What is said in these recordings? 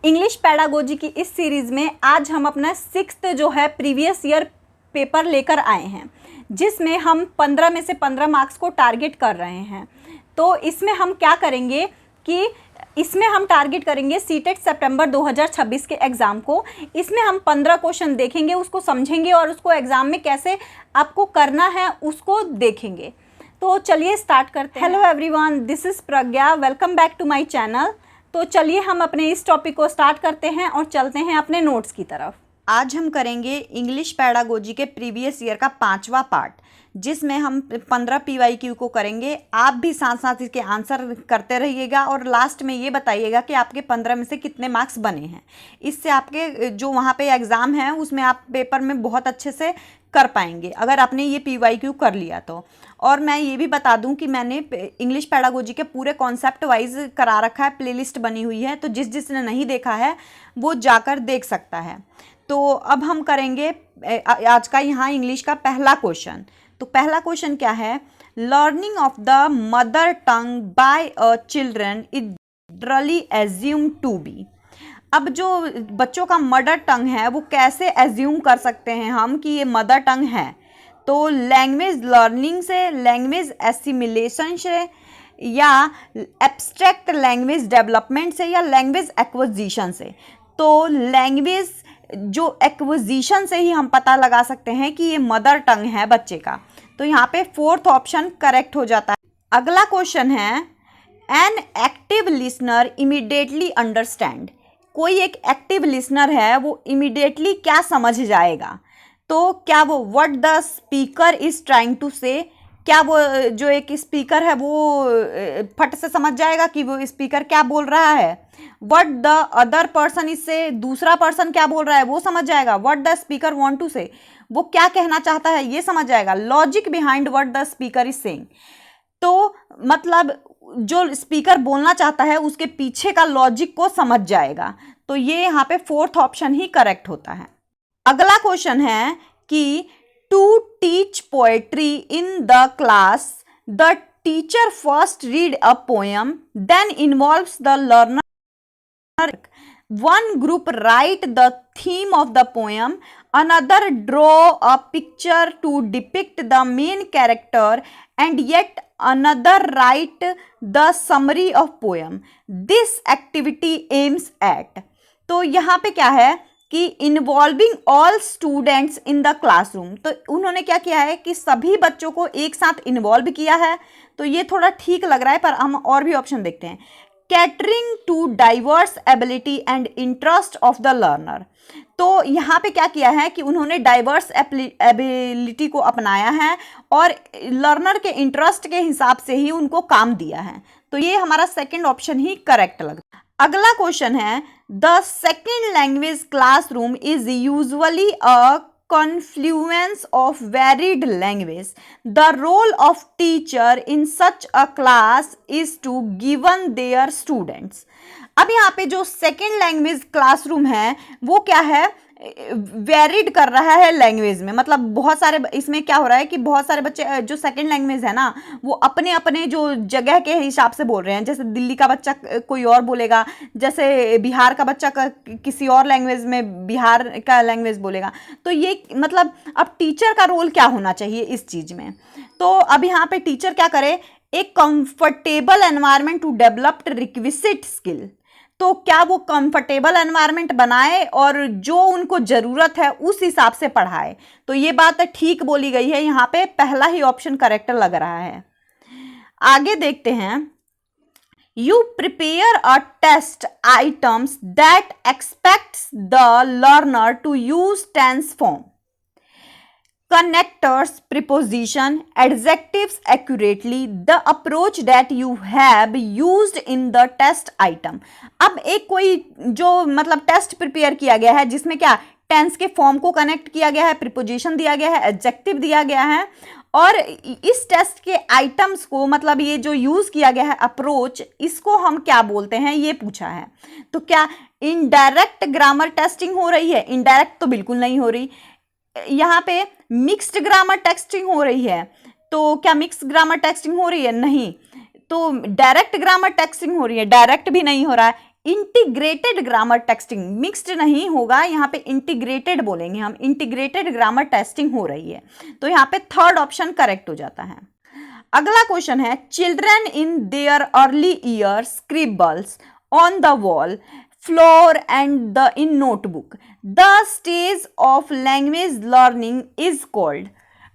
English pedagogy की इस series में आज हम अपना 6th जो है प्रीवियस ईयर पेपर लेकर आए हैं, जिसमें हम 15 में से 15 मार्क्स को टारगेट कर रहे हैं। तो इसमें हम क्या करेंगे कि इसमें हम टारगेट करेंगे सीटेट सितंबर 2026 के एग्ज़ाम को। इसमें हम 15 क्वेश्चन देखेंगे, उसको समझेंगे और उसको एग्ज़ाम में कैसे आपको करना है उसको देखेंगे। तो चलिए स्टार्ट करते हैं। Hello everyone, this is Pragya, welcome back to my channel. तो चलिए हम अपने इस टॉपिक को स्टार्ट करते हैं और चलते हैं अपने नोट्स की तरफ। आज हम करेंगे इंग्लिश पैडागोजी के प्रीवियस ईयर का 5वां पार्ट, जिसमें हम 15 PYQ को करेंगे। आप भी साथ साथ इसके आंसर करते रहिएगा और लास्ट में ये बताइएगा कि आपके 15 में से कितने मार्क्स बने हैं। इससे आपके जो वहाँ पे एग्ज़ाम है उसमें आप पेपर में बहुत अच्छे से कर पाएंगे अगर आपने ये PYQ कर लिया तो। और मैं ये भी बता दूं कि मैंने इंग्लिश पैडागोजी के पूरे कॉन्सेप्ट वाइज करा रखा है, प्लेलिस्ट बनी हुई है, तो जिसने नहीं देखा है वो जाकर देख सकता है। तो अब हम करेंगे आज का यहाँ इंग्लिश का पहला क्वेश्चन। तो पहला क्वेश्चन क्या है? Learning of the mother tongue by a children is generally assume to be. अब जो बच्चों का मदर टंग है वो कैसे एज्यूम कर सकते हैं हम कि ये मदर टंग है? तो लैंग्वेज लर्निंग से, लैंग्वेज एसिमिलेशन से, या एब्स्ट्रैक्ट लैंग्वेज डेवलपमेंट से, या लैंग्वेज एक्विजिशन से। तो लैंग्वेज जो एक्विजिशन से ही हम पता लगा सकते हैं कि ये मदर टंग है बच्चे का। तो यहाँ पे 4th ऑप्शन करेक्ट हो जाता है। अगला क्वेश्चन है, an active listener immediately understand. कोई एक एक्टिव लिसनर है वो इमीडिएटली क्या समझ जाएगा? तो क्या वो what the speaker is trying to say, क्या वो जो एक स्पीकर है वो फट से समझ जाएगा कि वो स्पीकर क्या बोल रहा है? What the other person is से, दूसरा पर्सन क्या बोल रहा है वो समझ जाएगा। What the speaker want to say, वो क्या कहना चाहता है ये समझ जाएगा। Logic behind what the speaker is saying, तो मतलब जो स्पीकर बोलना चाहता है उसके पीछे का लॉजिक को समझ जाएगा। तो ये यहाँ पे 4th ऑप्शन ही करेक्ट होता है। अगला क्वेश्चन है कि to teach poetry in the class the teacher first read a poem then involves the learner. One group write the theme of the poem, another draw a picture to depict the main character, and yet another write the summary of poem. This activity aims at. तो यहाँ पे क्या है कि involving all students in the classroom. तो उन्होंने क्या किया है कि सभी बच्चों को एक साथ इन्वॉल्व किया है। तो ये थोड़ा ठीक लग रहा है, पर हम और भी ऑप्शन देखते हैं। Catering to diverse ability and interest of the learner. तो यहाँ पे क्या किया है कि उन्होंने डाइवर्स एबिलिटी को अपनाया है और लर्नर के इंटरेस्ट के हिसाब से ही उनको काम दिया है। तो ये हमारा सेकंड ऑप्शन ही करेक्ट लगता है। अगला क्वेश्चन है, the second language classroom is usually a confluence of varied language. The role of teacher in such a class is to given their students. अब यहाँ पे जो सेकेंड लैंग्वेज क्लासरूम है वो क्या है? वेरिड कर रहा है लैंग्वेज में। मतलब बहुत सारे, इसमें क्या हो रहा है कि बहुत सारे बच्चे जो सेकेंड लैंग्वेज है ना वो अपने अपने जो जगह के हिसाब से बोल रहे हैं। जैसे दिल्ली का बच्चा कोई और बोलेगा, जैसे बिहार का बच्चा किसी और लैंग्वेज में बिहार का लैंग्वेज बोलेगा। तो ये मतलब अब टीचर का रोल क्या होना चाहिए इस चीज़ में? तो अब यहाँ पे टीचर क्या करे? एक comfortable environment to develop requisite skill. तो क्या वो कंफर्टेबल एनवायरनमेंट बनाए और जो उनको ज़रूरत है उस हिसाब से पढ़ाए। तो ये बात ठीक बोली गई है, यहाँ पे पहला ही ऑप्शन करेक्ट लग रहा है। आगे देखते हैं, you prepare a test items that expects the learner to use tense form, connectors, preposition, adjectives accurately, the approach that you have used in the test item. अब एक कोई जो मतलब टेस्ट प्रिपेयर किया गया है जिसमें क्या टेंस के फॉर्म को कनेक्ट किया गया है, प्रिपोजिशन दिया गया है, एडजेक्टिव दिया गया है, और इस टेस्ट के आइटम्स को मतलब ये जो यूज किया गया है अप्रोच, इसको हम क्या बोलते हैं ये पूछा है। तो क्या इनडायरेक्ट ग्रामर टेस्टिंग हो रही है? इनडायरेक्ट तो बिल्कुल नहीं हो रही। यहाँ पे मिक्स्ड ग्रामर टेस्टिंग हो रही है। तो क्या मिक्स्ड ग्रामर टेस्टिंग हो रही है? नहीं। तो डायरेक्ट ग्रामर टेक्स्टिंग हो रही है, डायरेक्ट भी नहीं हो रहा है। इंटीग्रेटेड ग्रामर टेस्टिंग, मिक्स्ड नहीं होगा, यहाँ पे इंटीग्रेटेड बोलेंगे हम, इंटीग्रेटेड ग्रामर टेस्टिंग हो रही है, तो यहाँ पे थर्ड ऑप्शन करेक्ट हो जाता है। अगला क्वेश्चन है, children in their early year scribbles on the wall, floor and the in notebook, the stage of language learning is called.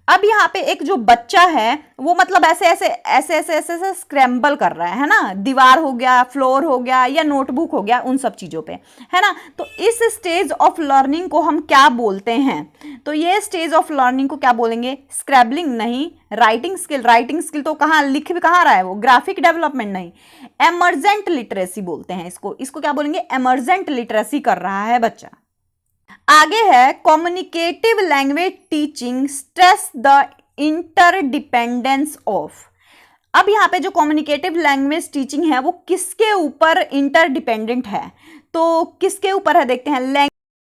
अब यहाँ पे एक जो बच्चा है वो मतलब ऐसे ऐसे ऐसे ऐसे ऐसे ऐसे स्क्रैम्बल कर रहा है ना, दीवार हो गया, फ्लोर हो गया या नोटबुक हो गया, उन सब चीज़ों पे, है ना। तो इस स्टेज ऑफ लर्निंग को हम क्या बोलते हैं? तो ये स्टेज ऑफ लर्निंग को क्या बोलेंगे? स्क्रैबलिंग नहीं, राइटिंग स्किल, राइटिंग स्किल तो कहाँ लिख भी कहाँ रहा है वो, ग्राफिक डेवलपमेंट नहीं, एमर्जेंट लिटरेसी बोलते हैं इसको। इसको क्या बोलेंगे? एमर्जेंट लिटरेसी कर रहा है बच्चा। आगे है, communicative language teaching stress the interdependence of. अब यहाँ पे जो कम्युनिकेटिव लैंग्वेज टीचिंग है वो किसके ऊपर इंटरडिपेंडेंट है? तो किसके ऊपर है देखते हैं, लैंग्वेज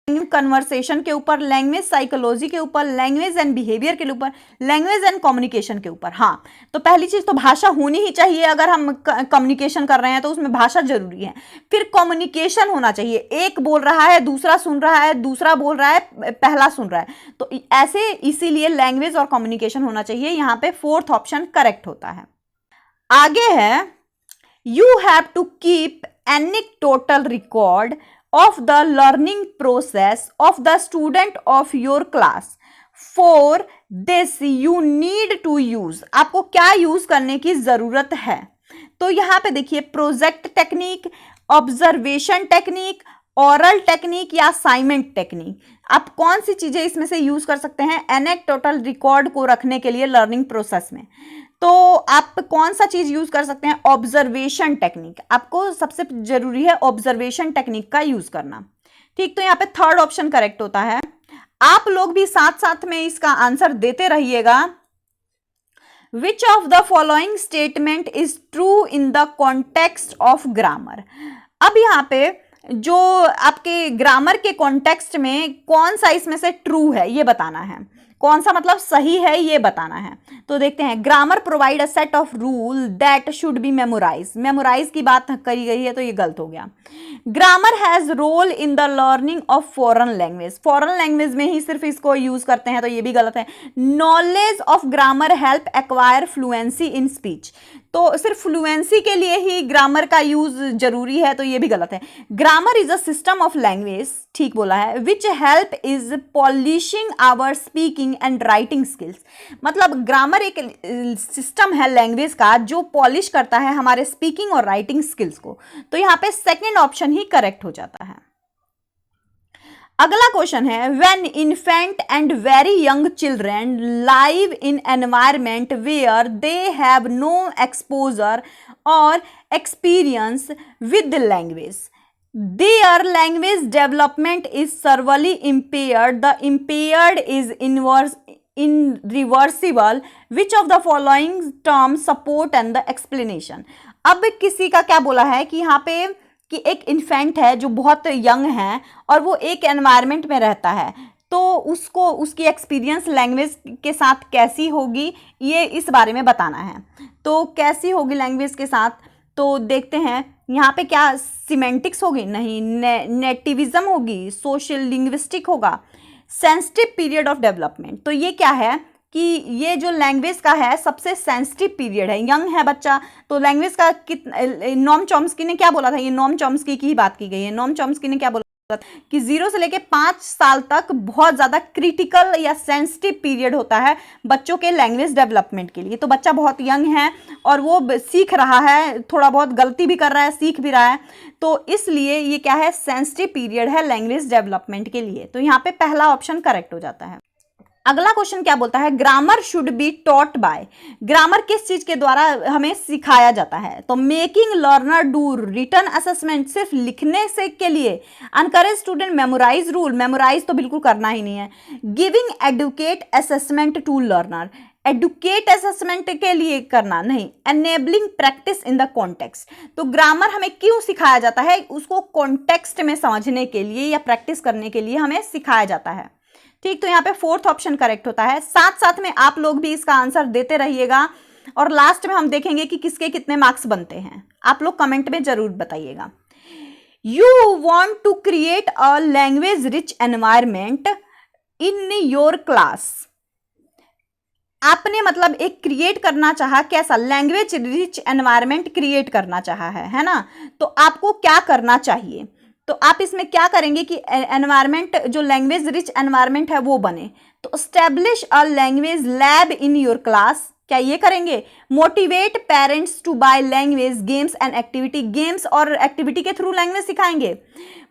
कन्वर्सेशन के ऊपर, लैंग्वेज साइकोलॉजी के ऊपर, लैंग्वेज एंड बिहेवियर के ऊपर, लैंग्वेज एंड कम्युनिकेशन के ऊपर। हाँ, तो पहली चीज तो भाषा होनी ही चाहिए, अगर हम कम्युनिकेशन कर रहे हैं तो उसमें भाषा जरूरी है। फिर कम्युनिकेशन होना चाहिए, एक बोल रहा है दूसरा सुन रहा है, दूसरा बोल रहा है पहला सुन रहा है, तो ऐसे इसीलिए लैंग्वेज और कम्युनिकेशन होना चाहिए। यहाँ पे फोर्थ ऑप्शन करेक्ट होता है। आगे है, you have to keep anecdotal record of the learning process of the student of your class. For this you need to use, आपको क्या यूज करने की जरूरत है? तो यहाँ पे देखिए, project technique, observation technique, oral technique या असाइनमेंट टेक्निक, आप कौन सी चीजें इसमें से यूज कर सकते हैं एनेक्डोटल रिकॉर्ड को रखने के लिए लर्निंग प्रोसेस में? तो आप कौन सा चीज यूज कर सकते हैं? ऑब्जर्वेशन टेक्निक, आपको सबसे जरूरी है ऑब्जर्वेशन टेक्निक का यूज करना। ठीक, तो यहाँ पे थर्ड ऑप्शन करेक्ट होता है। आप लोग भी साथ साथ में इसका आंसर देते रहिएगा। विच of the following statement is true in the context of grammar. अब यहाँ पे जो आपके ग्रामर के कॉन्टेक्स्ट में कौन सा इसमें से ट्रू है ये बताना है, कौन सा मतलब सही है ये बताना है। तो देखते हैं, grammar provide a set of rule that should be memorise, memorise की बात करी गई है तो ये गलत हो गया। Grammar has role in the learning of foreign language, foreign language में ही सिर्फ इसको यूज करते हैं तो ये भी गलत है। Knowledge of grammar help acquire fluency in speech, तो सिर्फ फ्लुएंसी के लिए ही ग्रामर का यूज जरूरी है तो ये भी गलत है। Grammar is a system of language, ठीक बोला है, which help is polishing our speaking and writing skills, मतलब ग्रामर एक सिस्टम है लैंग्वेज का जो पॉलिश करता है हमारे स्पीकिंग और राइटिंग स्किल्स को। तो यहाँ पे सेकेंड ऑप्शन ही करेक्ट हो जाता है। अगला क्वेश्चन है, when infant and very young children live in environment where they have no exposure और experience with language, their language development is severely impaired, the impaired is irreversible, which of the following terms support and the explanation। अब किसी का क्या बोला है कि यहाँ पे कि एक इन्फेंट है जो बहुत यंग है और वो एक एनवायरमेंट में रहता है, तो उसको उसकी एक्सपीरियंस लैंग्वेज के साथ कैसी होगी ये इस बारे में बताना है। तो कैसी होगी लैंग्वेज के साथ, तो देखते हैं यहाँ पे क्या सिमेंटिक्स होगी, नहीं, नेटिविज्म होगी, सोशल लिंग्विस्टिक होगा, सेंसिटिव पीरियड ऑफ डेवलपमेंट। तो ये क्या है कि ये जो लैंग्वेज का है सबसे सेंसिटिव पीरियड है, यंग है बच्चा, तो लैंग्वेज का नोम चॉम्स्की ने क्या बोला था, ये नोम चॉम्स्की की ही बात की गई है। नोम चॉम्स्की ने क्या बोला कि 0 से लेके 5 साल तक बहुत ज़्यादा क्रिटिकल या सेंसिटिव पीरियड होता है बच्चों के लैंग्वेज डेवलपमेंट के लिए। तो बच्चा बहुत यंग है और वो सीख रहा है, थोड़ा बहुत गलती भी कर रहा है, सीख भी रहा है, तो इसलिए ये क्या है, सेंसिटिव पीरियड है लैंग्वेज डेवलपमेंट के लिए। तो यहाँ पे पहला ऑप्शन करेक्ट हो जाता है। अगला क्वेश्चन क्या बोलता है, grammar should be taught by, grammar किस चीज के द्वारा हमें सिखाया जाता है? तो making learner do written assessment, सिर्फ लिखने से के लिए, encourage student memorise rule, memorise तो बिल्कुल करना ही नहीं है, giving adequate assessment to learner, adequate assessment के लिए करना नहीं, enabling practice in the context. तो ग्रामर हमें क्यों सिखाया जाता है, उसको कॉन्टेक्स्ट में समझने के लिए या प्रैक्टिस करने के लिए हमें सिखाया जाता है। ठीक, तो यहाँ पे फोर्थ ऑप्शन करेक्ट होता है। साथ साथ में आप लोग भी इसका आंसर देते रहिएगा और लास्ट में हम देखेंगे कि किसके कितने मार्क्स बनते हैं, आप लोग कमेंट में जरूर बताइएगा। You want to create a language rich environment in your class. आपने मतलब एक क्रिएट करना चाहा, कैसा लैंग्वेज रिच एनवायरनमेंट क्रिएट करना चाहा है ना, तो आपको क्या करना चाहिए? तो आप इसमें क्या करेंगे कि एनवायरनमेंट जो लैंग्वेज रिच एनवायरनमेंट है वो बने, तो establish a language lab in your class, क्या ये करेंगे? Motivate parents to buy language games and activity, games और एक्टिविटी के थ्रू लैंग्वेज सिखाएंगे।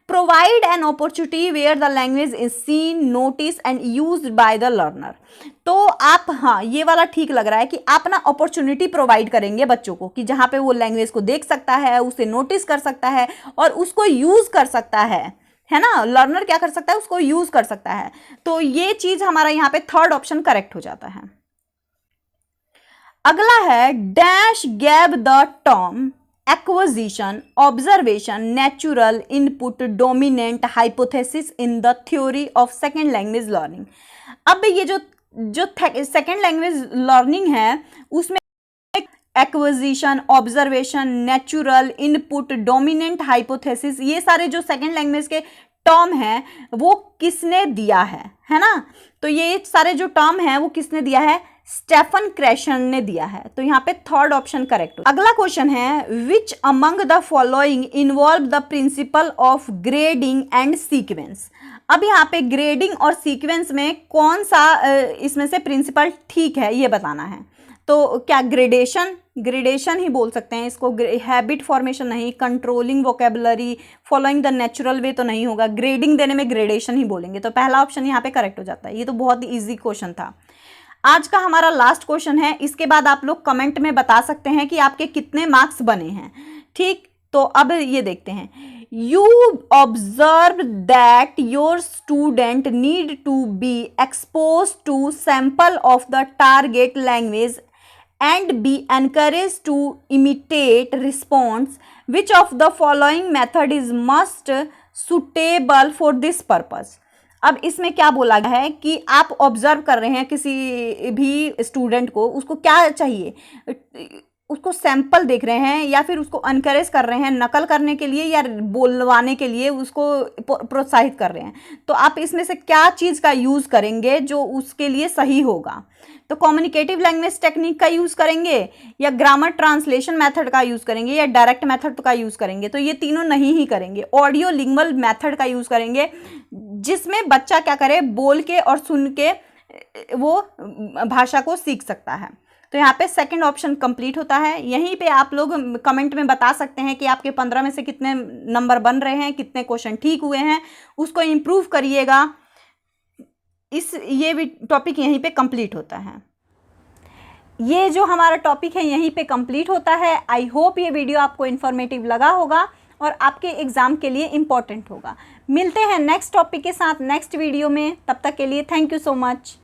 Provide an opportunity where the language is seen, notice and used by the learner. तो आप, हाँ ये वाला ठीक लग रहा है कि आप ना अपॉर्चुनिटी प्रोवाइड करेंगे बच्चों को कि जहां पे वो लैंग्वेज को देख सकता है, उसे नोटिस कर सकता है और उसको यूज कर सकता है ना, लर्नर क्या कर सकता है? उसको यूज कर सकता है। तो ये चीज हमारा यहाँ पे थर्ड ऑप्शन करेक्ट हो जाता है। अगला है dash gave the term acquisition, observation, natural input, dominant, hypothesis in the theory of second language learning. अब ये जो सेकेंड लैंग्वेज लर्निंग है उसमें acquisition, observation, natural input, dominant, hypothesis, ये सारे जो सेकेंड लैंग्वेज के टर्म है वो किसने दिया है ना? तो ये सारे जो टर्म है वो किसने दिया है? स्टेफन क्रैशन ने दिया है। तो यहाँ पे थर्ड ऑप्शन करेक्ट हो। अगला क्वेश्चन है which among the following involve the principle of grading and sequence. अब यहाँ पे ग्रेडिंग और सीक्वेंस में कौन सा इसमें से प्रिंसिपल ठीक है ये बताना है। तो क्या ग्रेडेशन ही बोल सकते हैं इसको, हैबिट फॉर्मेशन नहीं, controlling vocabulary, following the natural way तो नहीं होगा, ग्रेडिंग देने में ग्रेडेशन ही बोलेंगे। तो पहला ऑप्शन यहाँ पे करेक्ट हो जाता है। ये तो बहुत ही ईजी क्वेश्चन था। आज का हमारा लास्ट क्वेश्चन है, इसके बाद आप लोग कमेंट में बता सकते हैं कि आपके कितने मार्क्स बने हैं। ठीक, तो अब ये देखते हैं। You observe that your student need to be expose to sample of the target language and be encourage to imitate response, which of the following method is must suitable for this purpose. अब इसमें क्या बोला गया है कि आप observe कर रहे हैं किसी भी स्टूडेंट को, उसको क्या चाहिए? उसको सैंपल देख रहे हैं या फिर उसको एनकरेज कर रहे हैं नकल करने के लिए या बोलवाने के लिए उसको प्रोत्साहित कर रहे हैं। तो आप इसमें से क्या चीज़ का यूज़ करेंगे जो उसके लिए सही होगा? तो कम्युनिकेटिव लैंग्वेज टेक्निक का यूज़ करेंगे या ग्रामर ट्रांसलेशन मेथड का यूज़ करेंगे या डायरेक्ट मेथड का यूज़ करेंगे? तो ये तीनों नहीं ही करेंगे, ऑडियो लिंग्वल मेथड का यूज़ करेंगे जिसमें बच्चा क्या करे, बोल के और सुन के वो भाषा को सीख सकता है। तो यहाँ पे सेकंड ऑप्शन कंप्लीट होता है। यहीं पे आप लोग कमेंट में बता सकते हैं कि आपके 15 में से कितने नंबर बन रहे हैं, कितने क्वेश्चन ठीक हुए हैं, उसको इम्प्रूव करिएगा। ये भी टॉपिक यहीं पे कंप्लीट होता है। ये जो हमारा टॉपिक है यहीं पे कंप्लीट होता है। आई होप ये वीडियो आपको इन्फॉर्मेटिव लगा होगा और आपके एग्ज़ाम के लिए इम्पॉर्टेंट होगा। मिलते हैं नेक्स्ट टॉपिक के साथ नेक्स्ट वीडियो में, तब तक के लिए थैंक यू सो मच।